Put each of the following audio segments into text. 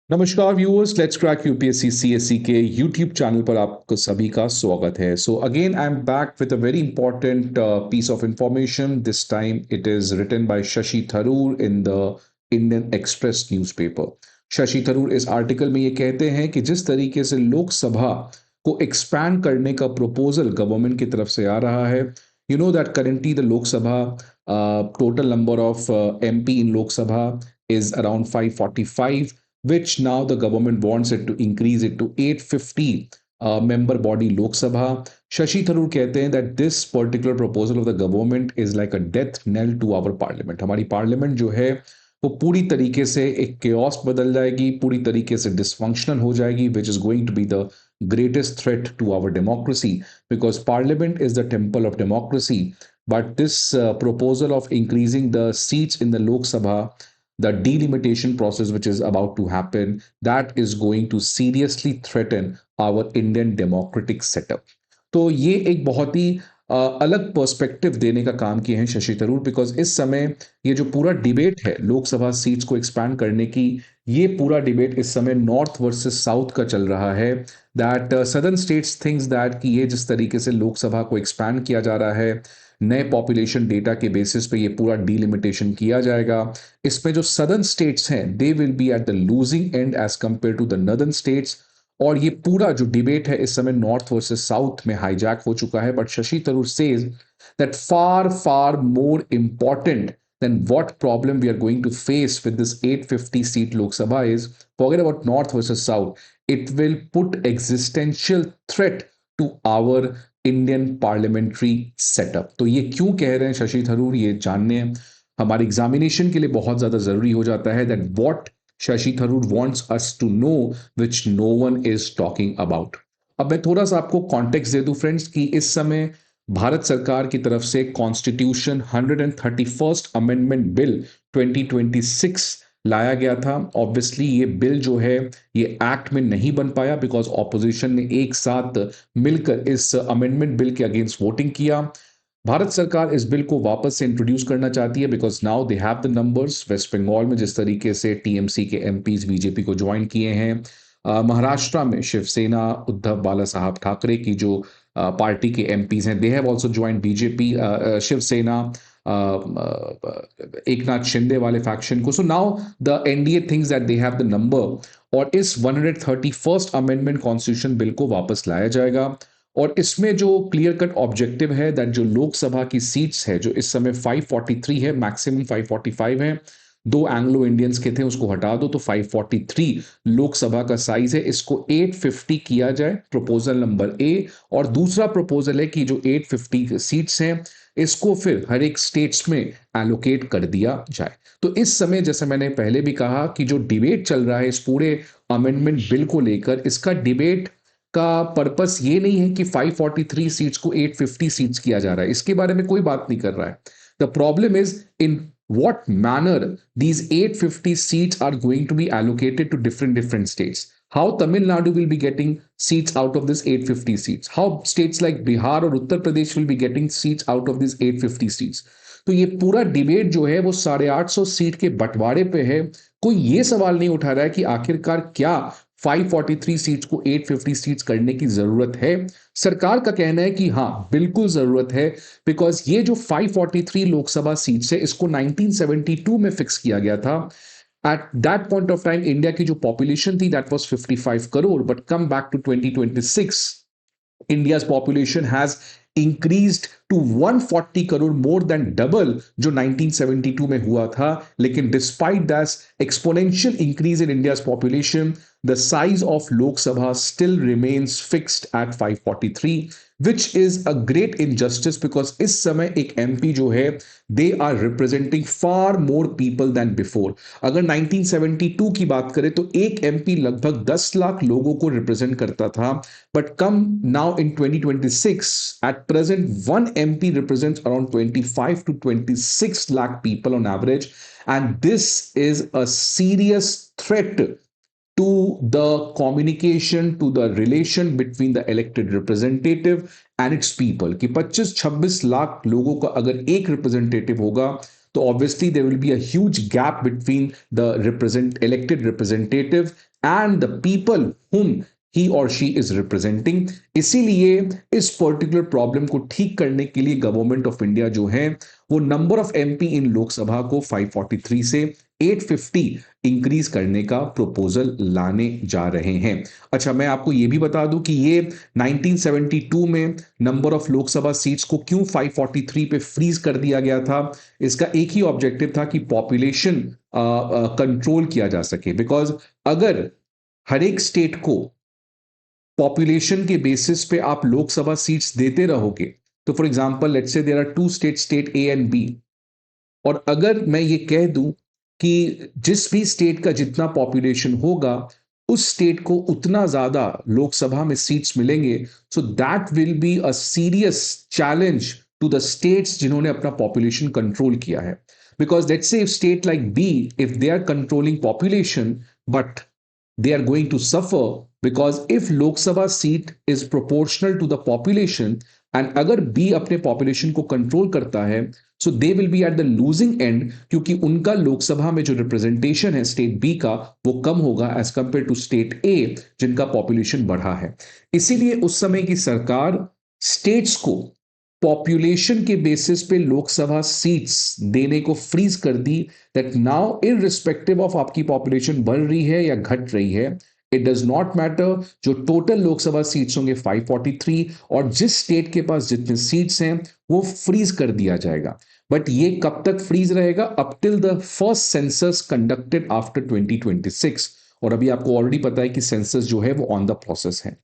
नमस्कार viewers, let's crack UPSC CSC के YouTube channel पर आपको सभी का स्वागत है। So again I am back with a very important piece of information. This time it is written by Shashi Tharoor in the Indian Express newspaper. Shashi Tharoor इस article में ये कहते हैं कि जिस तरीके से लोकसभा को एक्सपैंड करने का प्रपोजल गवर्नमेंट की तरफ से आ रहा है, you know that currently the Lok Sabha total number of MP in Lok Sabha is around 545, which now the government wants it to increase it to 850 member body Lok Sabha. Shashi Tharoor कहते हैं that this particular proposal of the government is like a death knell to our parliament. हमारी parliament जो है वो पूरी तरीके से एक chaos बदल जाएगी, पूरी तरीके से dysfunctional हो जाएगी, which is going to be the greatest threat to our democracy, because parliament is the temple of democracy. But this proposal of increasing the seats in the Lok Sabha, the delimitation process which is about to happen, that is going to seriously threaten our Indian democratic setup. तो ये एक बहुत ही अलग perspective देने का काम किए हैं शशि थरूर, बिकॉज इस समय ये जो पूरा डिबेट है लोकसभा सीट्स को एक्सपैंड करने की, ये पूरा डिबेट इस समय नॉर्थ वर्सेस साउथ का चल रहा है। That southern states thinks that कि ये जिस तरीके से लोकसभा को एक्सपैंड किया जा रहा है, नए पॉपुलेशन डेटा के बेसिस पे ये पूरा डीलिमिटेशन किया जाएगा। इसमें जो सदर्न स्टेट्स हैं they will be at the losing end as compared to the northern states. और ये पूरा जो डिबेट है इस समय नॉर्थ वर्सेस साउथ में हाईजैक हो चुका है। But Shashi Tharoor says that far far more important than what problem we are going to face with this 850 seat Lok Sabha is, forget about North versus South, it will put existential threat to our Indian parliamentary setup. तो ये क्यों कह रहे हैं शशि थरूर, ये जानने हमारे examination के लिए बहुत ज्यादा जरूरी हो जाता है। That what Shashi Tharoor wants us to know which no one is talking about. अब मैं थोड़ा सा आपको कॉन्टेक्स्ट दे दूं फ्रेंड्स कि इस समय भारत सरकार की तरफ से कॉन्स्टिट्यूशन 131st अमेंडमेंट बिल 2026 लाया गया था। ऑब्वियसली ये बिल जो है ये एक्ट में नहीं बन पाया बिकॉज ऑपोजिशन ने एक साथ मिलकर इस अमेंडमेंट बिल के अगेंस्ट वोटिंग किया। भारत सरकार इस बिल को वापस से इंट्रोड्यूस करना चाहती है because now they have the numbers. West Bengal में जिस तरीके से टीएमसी के एमपीज बीजेपी को ज्वाइन किए हैं, महाराष्ट्र में शिवसेना उद्धव बाला साहब ठाकरे की जो पार्टी के एमपीज हैं, they have also join BJP, Shiv Sena, Eknath Shinde वाले फैक्शन को। So now the NDA thinks that they have the number और इस 131st अमेंडमेंट कॉन्स्टिट्यूशन बिल को वापस लाया जाएगा। और इसमें जो क्लियर कट ऑब्जेक्टिव है दैट जो लोकसभा की सीट्स है जो इस समय 543 है, मैक्सिमम 545 है, दो एंग्लो इंडियंस के थे उसको हटा दो तो 543 लोकसभा का साइज है। इसको 850 किया जाए, प्रपोजल नंबर ए। और दूसरा प्रपोजल है कि जो 850 सीट्स हैं इसको फिर हर एक स्टेट्स में एलोकेट कर दिया जाए। तो इस समय जैसे मैंने पहले भी कहा कि जो डिबेट चल रहा है इस पूरे अमेंडमेंट बिल को लेकर, इसका डिबेट का पर्पस ये नहीं है कि 543 सीट्स को 850 सीट्स किया जा रहा है, इसके बारे में कोई बात नहीं कर रहा है। The problem is in what manner these 850 seats are going to be allocated to different states. How Tamil Nadu will be getting seats out of this 850 seats. How states like Bihar or Uttar Pradesh will be getting seats out of these 850 seats. तो ये पूरा debate जो है वो 850 seat के बंटवारे पे है। कोई ये सवाल नहीं उठा रहा है कि आखिरकार क्या 543 सीट्स को 850 सीट्स करने की जरूरत है। सरकार का कहना है कि हाँ बिल्कुल जरूरत है, बिकॉज ये जो 543 लोकसभा सीट्स है इसको 1972 में फिक्स किया गया था। At that point of time India की जो पॉपुलेशन थी that was 55 crore, but come back to 2026 India's population has increased to 140 crore, more than double जो 1972 में हुआ था। लेकिन despite that exponential increase in India's population, the size of Lok Sabha still remains fixed at 543, which is a great injustice because इस समय एक MP जो है they are representing far more people than before. अगर 1972 की बात करें तो एक MP लगभग 10 लाख लोगों को रिप्रेजेंट करता था, but come now in 2026 at present one MP represents around 25 to 26 lakh people on average, and this is a serious threat to the communication, to the relation between the elected representative and its people। कि 25-26 लाख लोगों का अगर एक representative होगा तो obviously there will be a huge gap between the elected representative and the people whom he or she is representing। इसीलिए इस particular problem को ठीक करने के लिए गवर्नमेंट ऑफ इंडिया जो है वो नंबर ऑफ एमपी इन लोकसभा को 543 से 850 इंक्रीज करने का प्रपोजल लाने जा रहे हैं। अच्छा, मैं आपको यह भी बता दूं कि ये 1972 में नंबर ऑफ लोकसभा सीट्स को क्यों 543 पे फ्रीज कर दिया गया था। इसका एक ही ऑब्जेक्टिव था कि पॉपुलेशन कंट्रोल किया जा सके। बिकॉज अगर हर एक स्टेट को पॉपुलेशन के बेसिस पे आप लोकसभा सीट्स देते रहोगे, तो for example let's say there are two state A and B, और अगर मैं ये कह दूं कि जिस भी स्टेट का जितना पॉपुलेशन होगा उस स्टेट को उतना ज्यादा लोकसभा में सीट्स मिलेंगे, so that will be a serious challenge to the states जिन्होंने अपना पॉपुलेशन कंट्रोल किया है। Because let's say state like B, if they are controlling population, but they are going to suffer, because if Lok Sabha seat is proportional to the population and अगर B अपने population को control करता है, so they will be at the losing end, क्योंकि उनका लोकसभा में जो representation है state B का वो कम होगा as compared to state A जिनका population बढ़ा है। इसीलिए उस समय की सरकार states को पॉपुलेशन के बेसिस पे लोकसभा सीट्स देने को फ्रीज कर दी। दैट नाउ इररिस्पेक्टिव ऑफ आपकी पॉपुलेशन बढ़ रही है या घट रही है, इट डज नॉट मैटर, जो टोटल लोकसभा सीट्स होंगे 543 और जिस स्टेट के पास जितने सीट्स हैं वो फ्रीज कर दिया जाएगा। बट ये कब तक फ्रीज रहेगा? Up till the first census conducted after 2026। और अभी आपको ऑलरेडी पता है कि सेंसस जो है वो ऑन द प्रोसेस है।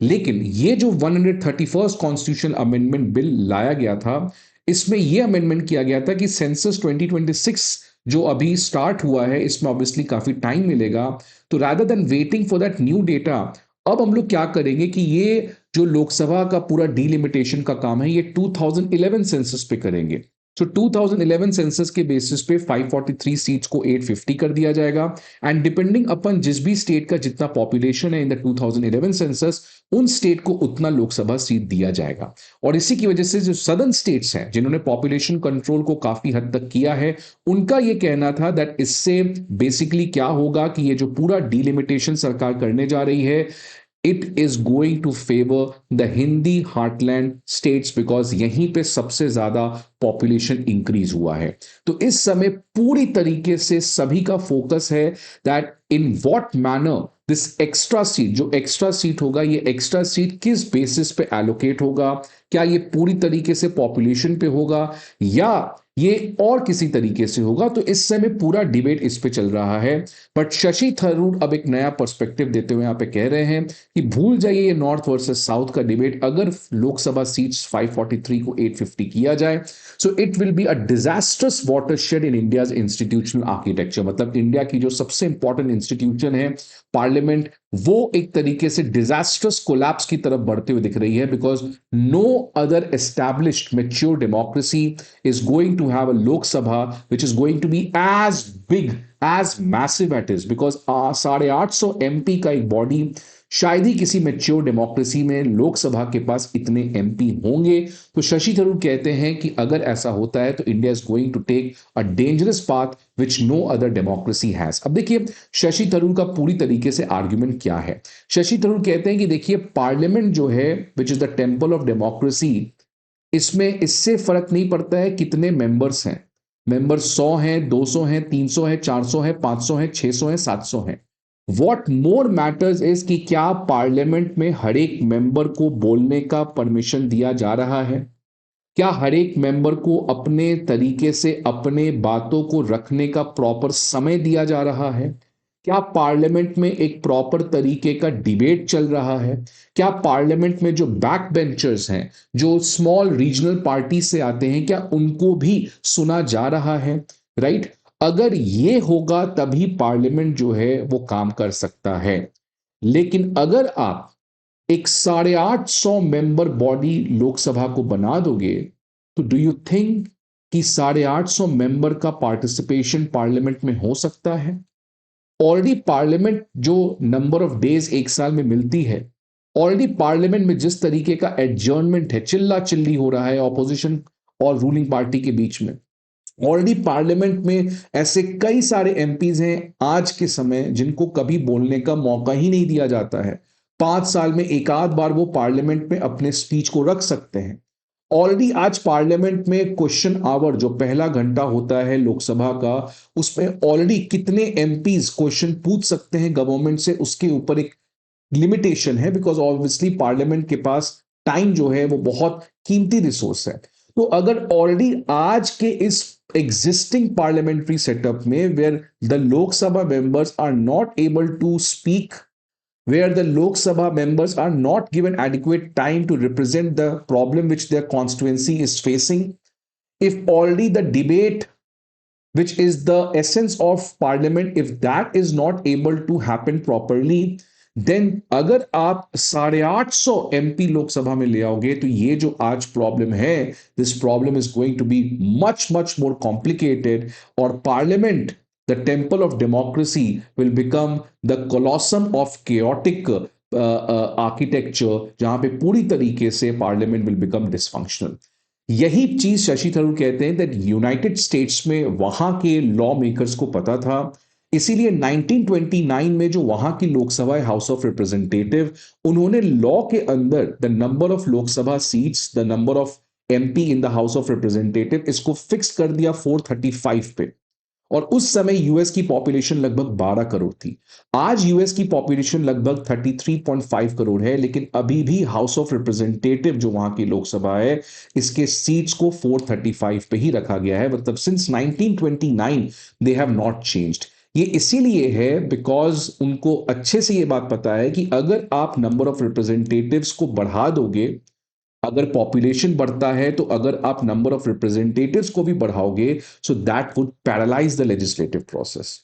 लेकिन ये जो 131st कॉन्स्टिट्यूशन अमेंडमेंट बिल लाया गया था, इसमें यह अमेंडमेंट किया गया था कि सेंसस 2026 जो अभी स्टार्ट हुआ है इसमें ऑब्वियसली काफी टाइम मिलेगा, तो rather than waiting for that new data, अब हम लोग क्या करेंगे कि ये जो लोकसभा का पूरा डिलिमिटेशन का काम है ये 2011 सेंसस पे करेंगे। सो 2011 सेंसस के बेसिस पे 543 सीट्स को 850 कर दिया जाएगा, एंड डिपेंडिंग अपन जिस भी स्टेट का जितना पॉपुलेशन है इन द 2011 सेंसस, उन स्टेट को उतना लोकसभा सीट दिया जाएगा। और इसी की वजह से जो सदर्न स्टेट्स हैं जिन्होंने पॉपुलेशन कंट्रोल को काफी हद तक किया है, उनका यह कहना था दैट इससे बेसिकली क्या होगा कि ये जो पूरा डिलिमिटेशन सरकार करने जा रही है, it is going to favour the Hindi heartland states, because यहीं पे सबसे ज्यादा पॉपुलेशन इंक्रीज हुआ है। तो इस समय पूरी तरीके से सभी का फोकस है that in what manner this extra seat, जो एक्स्ट्रा सीट होगा, ये एक्स्ट्रा सीट किस बेसिस पे एलोकेट होगा, क्या ये पूरी तरीके से पॉपुलेशन पे होगा या ये और किसी तरीके से होगा। तो इस समय पूरा डिबेट इस पे चल रहा है। बट शशि थरूर अब एक नया पर्सपेक्टिव देते हुए यहां पे कह रहे हैं कि भूल जाइए ये नॉर्थ वर्सेस साउथ का डिबेट, अगर लोकसभा सीट्स 543 को 850 किया जाए, so it will be a disastrous watershed in India's institutional architecture. मतलब इंडिया की जो सबसे इंपॉर्टेंट इंस्टीट्यूशन है पार्लियामेंट, वो एक तरीके से डिजास्ट्रस कोलैप्स की तरफ बढ़ते हुए दिख रही है, because no other established mature democracy is going to have a Lok Sabha which is going to be as big, as massive as it is, because 850 MP का एक बॉडी शायद ही किसी मैच्योर डेमोक्रेसी में लोकसभा के पास इतने एमपी होंगे। तो शशि थरूर कहते हैं कि अगर ऐसा होता है तो India is going to take a dangerous path which no other democracy has. अब देखिए शशि थरूर का पूरी तरीके से आर्ग्यूमेंट क्या है। शशि थरूर कहते हैं कि देखिए पार्लियामेंट जो है which is the temple of democracy, इसमें इससे फर्क नहीं पड़ता है कितने मेंबर्स हैं, मेंबर 100 हैं, 200 हैं, 300 हैं, 400 हैं, 500 हैं, 600 हैं, 700 हैं। व्हाट मोर मैटर्स इज कि क्या पार्लियामेंट में हर एक मेंबर को बोलने का परमिशन दिया जा रहा है, क्या हर एक मेंबर को अपने तरीके से अपने बातों को रखने का प्रॉपर समय दिया जा रहा है, क्या पार्लियामेंट में एक प्रॉपर तरीके का डिबेट चल रहा है, क्या पार्लियामेंट में जो बैक बेंचर्स हैं, जो स्मॉल रीजनल पार्टी से आते हैं, क्या उनको भी सुना जा रहा है, राइट? अगर ये होगा तभी पार्लियामेंट जो है वो काम कर सकता है। लेकिन अगर आप एक 850 मेंबर बॉडी लोकसभा को बना दोगे, तो डू यू थिंक कि 850 मेंबर का पार्टिसिपेशन पार्लियामेंट में हो सकता है? ऑलरेडी पार्लियामेंट जो नंबर ऑफ डेज एक साल में मिलती है, ऑलरेडी पार्लियामेंट में जिस तरीके का एडजर्नमेंट है, चिल्ला चिल्ली हो रहा है ऑपोजिशन और रूलिंग पार्टी के बीच में, ऑलरेडी पार्लियामेंट में ऐसे कई सारे एमपीज हैं आज के समय जिनको कभी बोलने का मौका ही नहीं दिया जाता है। 5 साल में एक आध बार वो पार्लियामेंट में अपने स्पीच को रख सकते हैं। ऑलरेडी आज पार्लियामेंट में क्वेश्चन आवर जो पहला घंटा होता है लोकसभा का, उसमें ऑलरेडी कितने एमपीज क्वेश्चन पूछ सकते हैं गवर्नमेंट से, उसके ऊपर एक लिमिटेशन है, बिकॉज ऑब्वियसली पार्लियामेंट के पास टाइम जो है वो बहुत कीमती रिसोर्स है। तो अगर ऑलरेडी आज के इस एग्जिस्टिंग पार्लियामेंट्री सेटअप में where the Lok Sabha members are not able to speak, where the Lok Sabha members are not given adequate time to represent the problem which their constituency is facing, if already the debate, which is the essence of parliament, if that is not able to happen properly, then अगर आप 850 MP Lok Sabha में ले आओगे तो ये जो आज problem है, this problem is going to be much much more complicated, और parliament, the temple of democracy, will become the colosseum of chaotic architecture, जहां पे पूरी तरीके से पार्लियामेंट विल बिकम डिसफंक्शनल। यही चीज शशि थरूर कहते हैं दैट यूनाइटेड स्टेट्स में वहां के लॉ मेकर्स को पता था, इसीलिए 1929 में जो वहां की लोकसभा हाउस ऑफ रिप्रेजेंटेटिव, उन्होंने लॉ के अंदर the number of Lok Sabha seats, the number of MP in the house of representative, इसको फिक्स कर दिया 435 पे। और उस समय यूएस की पॉपुलेशन लगभग 12 करोड़ थी। आज यूएस की पॉपुलेशन लगभग 33.5 करोड़ है, लेकिन अभी भी हाउस ऑफ रिप्रेजेंटेटिव जो वहां की लोकसभा है, इसके सीट्स को 435 पे ही रखा गया है। मतलब since 1929 they have not changed. ये इसीलिए है बिकॉज उनको अच्छे से ये बात पता है कि अगर आप नंबर ऑफ रिप्रेजेंटेटिव्स को बढ़ा दोगे, अगर पॉपुलेशन बढ़ता है, तो अगर आप नंबर ऑफ रिप्रेजेंटेटिव्स को भी बढ़ाओगे, so that would paralyse the legislative process.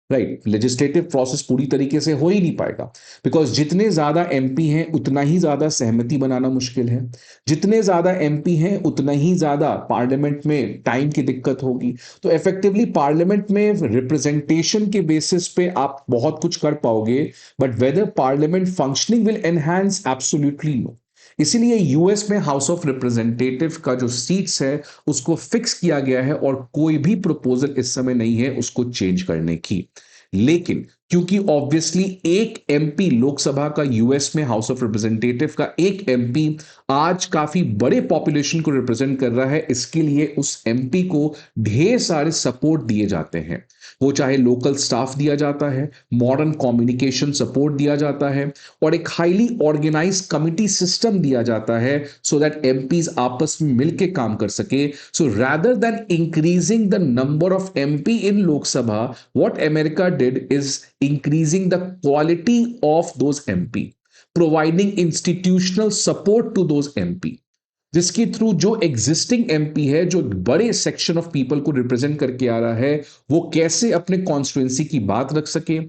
Right, legislative process पूरी तरीके से हो ही नहीं पाएगा, बिकॉज जितने ज्यादा एमपी हैं उतना ही ज्यादा सहमति बनाना मुश्किल है, जितने ज्यादा एमपी हैं उतना ही ज्यादा पार्लियामेंट में टाइम की दिक्कत होगी। तो इफेक्टिवली पार्लियामेंट में रिप्रेजेंटेशन के बेसिस पे आप बहुत कुछ कर पाओगे, but whether parliament functioning will enhance, absolutely no. इसीलिए यूएस में हाउस ऑफ रिप्रेजेंटेटिव का जो सीट्स है उसको फिक्स किया गया है, और कोई भी प्रपोजल इस समय नहीं है उसको चेंज करने की। लेकिन क्योंकि ऑब्वियसली एक एमपी लोकसभा का, यूएस में हाउस ऑफ रिप्रेजेंटेटिव का एक एमपी आज काफी बड़े पॉपुलेशन को रिप्रेजेंट कर रहा है, इसके लिए उस एमपी को ढेर सारे सपोर्ट दिए जाते हैं। वो चाहे लोकल स्टाफ दिया जाता है, मॉडर्न कम्युनिकेशन सपोर्ट दिया जाता है, और एक हाईली ऑर्गेनाइज कमिटी सिस्टम दिया जाता है, सो दैट एमपीज आपस में मिलकर काम कर सके। So rather than increasing the number of MP in Lok Sabha, what America did is increasing the quality of those MP, providing institutional support to those MP, जिसके थ्रू जो एग्जिस्टिंग एमपी है, जो बड़े सेक्शन ऑफ पीपल को represent करके आ रहा है, वो कैसे अपने कॉन्स्टिट्यूएंसी की बात रख सके,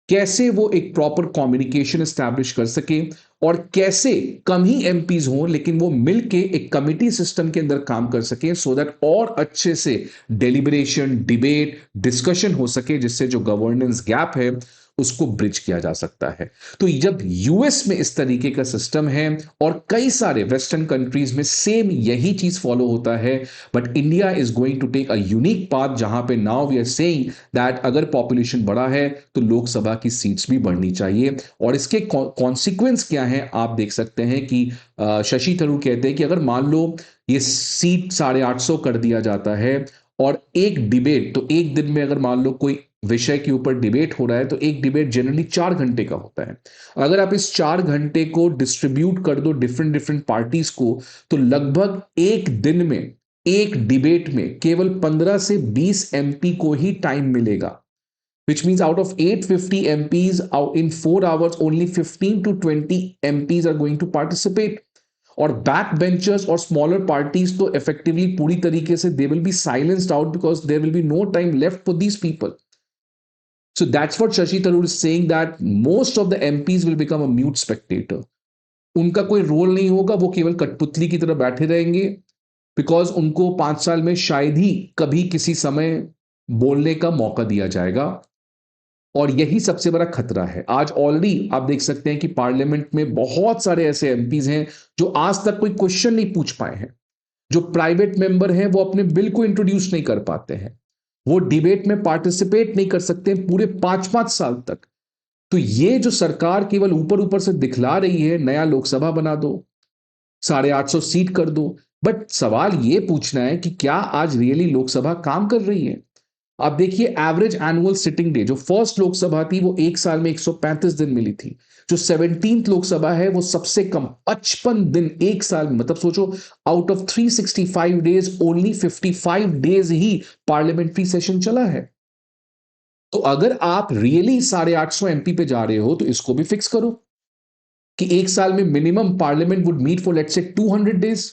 कैसे वो एक प्रॉपर कम्युनिकेशन एस्टैब्लिश कर सके, और कैसे कम ही एमपीज हों लेकिन वो मिलके एक कमिटी सिस्टम के अंदर काम कर सके, सो दैट और अच्छे से डेलिब्रेशन, डिबेट, डिस्कशन हो सके, जिससे जो गवर्नेंस गैप है उसको ब्रिज किया जा सकता है। तो जब यूएस में इस तरीके का सिस्टम है, और कई सारे वेस्टर्न कंट्रीज में सेम यही चीज फॉलो होता है, but India is going to take a unique path, जहां पे now we are saying that अगर पॉपुलेशन बढ़ा है तो लोकसभा की सीट्स भी बढ़नी चाहिए। और इसके कॉन्सिक्वेंस क्या है आप देख सकते हैं कि शशि थरूर कहते हैं कि अगर मान लो ये सीट 850 कर दिया जाता है, और एक डिबेट, तो एक दिन में अगर मान लो कोई विषय के ऊपर डिबेट हो रहा है, तो एक डिबेट जनरली 4 घंटे का होता है। अगर आप इस 4 घंटे को डिस्ट्रीब्यूट कर दो डिफरेंट डिफरेंट पार्टीज को, तो लगभग एक दिन में एक डिबेट में केवल 15 से 20 एमपी को ही टाइम मिलेगा, which means out of 850 MPs, out in 4 hours only 15 to 20 MPs are going to participate. और बैक बेंचर्स और स्मॉलर पार्टीज तो इफेक्टिवली पूरी तरीके से they will be silenced out, because there will be no time left for these people. So that's what Shashi Tharoor is saying, that most of the MPs will become a mute spectator. उनका कोई role नहीं होगा, वो केवल कठपुतली की तरह बैठे रहेंगे, बिकॉज उनको 5 साल में शायद ही कभी किसी समय बोलने का मौका दिया जाएगा। और यही सबसे बड़ा खतरा है। आज ऑलरेडी आप देख सकते हैं कि पार्लियामेंट में बहुत सारे ऐसे एमपीज हैं जो आज तक कोई क्वेश्चन नहीं पूछ पाए हैं, जो प्राइवेट मेंबर हैं वो अपने बिल को इंट्रोड्यूस नहीं कर पाते हैं, वो डिबेट में पार्टिसिपेट नहीं कर सकते पूरे 5-5 साल तक। तो ये जो सरकार केवल ऊपर ऊपर से दिखला रही है, नया लोकसभा बना दो, 850 सीट कर दो, बट सवाल ये पूछना है कि क्या आज रियली लोकसभा काम कर रही है? आप देखिए एवरेज एनुअल सिटिंग डे, जो फर्स्ट लोकसभा थी वो एक साल में 135 दिन मिली थी। जो 17th लोकसभा है वो सबसे कम 55 दिन एक साल में, मतलब सोचो out of 365 days only 55 days he parliamentary session चला है। तो अगर आप रियली 850 एमपी पे जा रहे हो तो इसको भी फिक्स करो कि एक साल में minimum parliament would meet for let's say 200 days,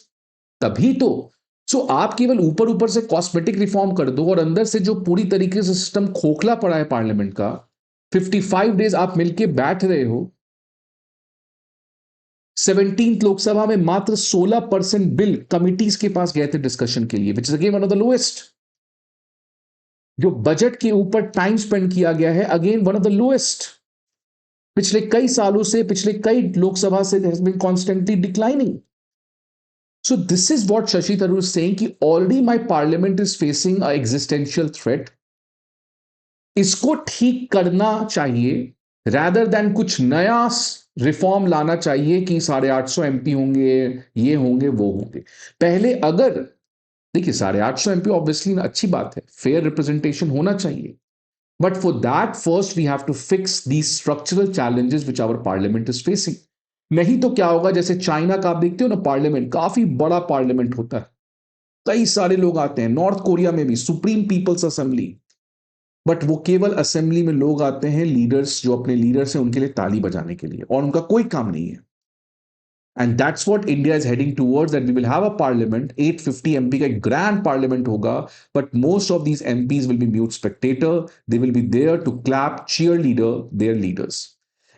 तभी तो। सो आप केवल ऊपर ऊपर से कॉस्मेटिक रिफॉर्म कर दो और अंदर से जो पूरी तरीके से सिस्टम खोखला पड़ा है पार्लियामेंट का, 55 डेज आप मिलके बैठ रहे हो। 17th लोकसभा में मात्र 16% बिल कमिटीज के पास गए थे डिस्कशन के लिए, which is again one of the lowest. जो बजट के ऊपर टाइम स्पेंड किया गया है, again one of the lowest. पिछले कई सालों से, पिछले कई लोकसभा से has been constantly declining. So this is what Shashi Tharoor is saying कि already my parliament is facing a existential threat. इसको ठीक करना चाहिए rather than कुछ नया रिफॉर्म लाना चाहिए कि 850 एमपी होंगे, ये होंगे, वो होंगे। पहले अगर देखिए 850 एमपी ऑब्वियसली अच्छी बात है, फेयर रिप्रेजेंटेशन होना चाहिए, but for that first we have to fix the structural challenges which our parliament is facing. नहीं तो क्या होगा, जैसे चाइना का आप देखते हो ना, पार्लियामेंट काफी बड़ा पार्लियामेंट होता है, कई सारे लोग आते हैं। नॉर्थ कोरिया में भी सुप्रीम पीपल्स असेंबली, बट वो केवल असेंबली में लोग आते हैं, लीडर्स जो अपने लीडर्स हैं उनके लिए ताली बजाने के लिए, और उनका कोई काम नहीं है। And that's what India is heading towards, that we will have a parliament 850 MP का एक ग्रैंड पार्लियामेंट होगा, but most of these MPs will be mute spectator, they will be there to clap, cheer leader their leaders.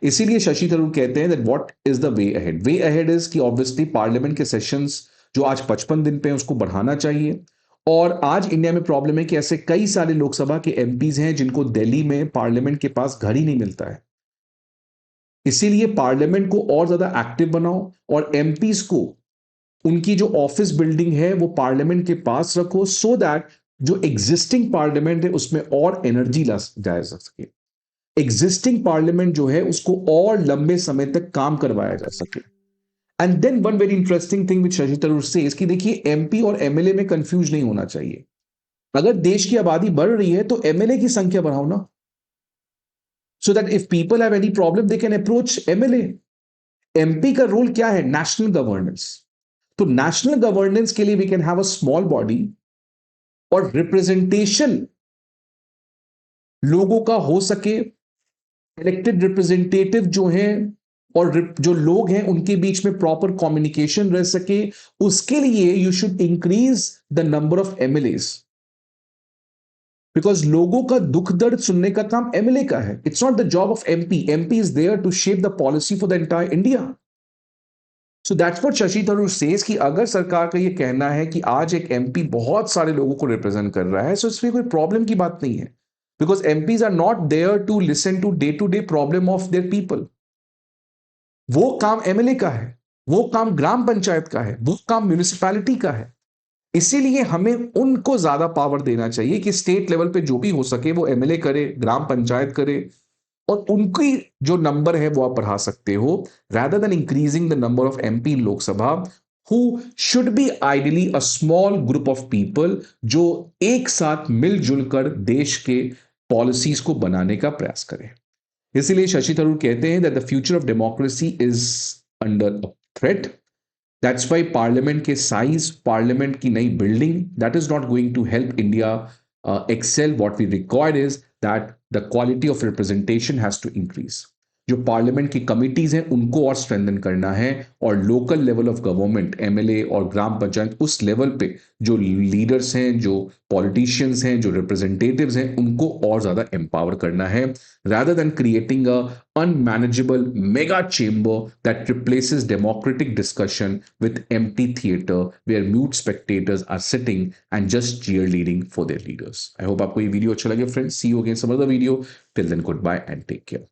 इसीलिए शशि थरूर कहते हैं that what is the way ahead. Way ahead is कि obviously parliament के sessions जो आज 55 दिन पे हैं उसको बढ़ाना चाहिए। और आज इंडिया में प्रॉब्लम है कि ऐसे कई सारे लोकसभा के एमपीज हैं जिनको दिल्ली में पार्लियामेंट के पास घर ही नहीं मिलता है। इसीलिए पार्लियामेंट को और ज्यादा एक्टिव बनाओ और एमपीज को उनकी जो ऑफिस बिल्डिंग है वो पार्लियामेंट के पास रखो, सो दैट जो एग्जिस्टिंग पार्लियामेंट है उसमें और एनर्जी ला जा सके, एग्जिस्टिंग पार्लियामेंट जो है उसको और लंबे समय तक काम करवाया जा सके। And then one very interesting thing which Shashi Tharoor says कि देखिए एमपी और एमएलए में कंफ्यूज नहीं होना चाहिए। अगर देश की आबादी बढ़ रही है तो एमएलए की संख्या बढ़ाओ ना, so that if people have any problem they can approach MLA. MP का रोल क्या है? National governance. तो नेशनल गवर्नेंस के लिए we can have a small body और रिप्रेजेंटेशन लोगों का हो सके, इलेक्टेड रिप्रेजेंटेटिव जो हैं और जो लोग हैं उनके बीच में प्रॉपर कम्युनिकेशन रह सके, उसके लिए you should increase the number of MLAs, because लोगों का दुख दर्द सुनने का काम एमएलए का है। It's not the job of MP. MP is there to shape the policy for the entire India. So that's what Shashi Tharoor says कि अगर सरकार का ये कहना है कि आज एक एमपी बहुत सारे लोगों को रिप्रेजेंट कर रहा है, सो इसमें कोई प्रॉब्लम की बात नहीं है, because MPs are not there to listen to the problem of their people. वो काम एमएलए का है, वो काम ग्राम पंचायत का है, वो काम म्यूनिसिपैलिटी का है। इसीलिए हमें उनको ज्यादा पावर देना चाहिए कि स्टेट लेवल पे जो भी हो सके वो एमएलए करे, ग्राम पंचायत करे, और उनकी जो नंबर है वो आप बढ़ा सकते हो, rather than increasing the number of MP in Lok Sabha, who should be ideally a small group of people जो एक साथ मिलजुल कर देश के पॉलिसीज को बनाने का प्रयास करें। इसीलिए शशि थरूर कहते हैं that the future of democracy is under a threat. That's why parliament के साइज, पार्लियामेंट की नई building, that is not going to help India excel. What we require is that the quality of representation has to increase. जो parliament की committees हैं उनको और strengthen करना है, और local level of government, MLA और ग्राम पंचायत, उस लेवल पे जो लीडर्स हैं, जो पॉलिटिशियंस हैं, जो रिप्रेजेंटेटिव्स हैं, उनको और ज्यादा एम्पावर करना है, rather than creating a unmanageable mega chamber that replaces democratic discussion with empty theater where mute spectators are sitting and just cheerleading for their leaders. I hope आपको ये वीडियो अच्छा लगे friends. See you again some other video. Till then, goodbye and take care.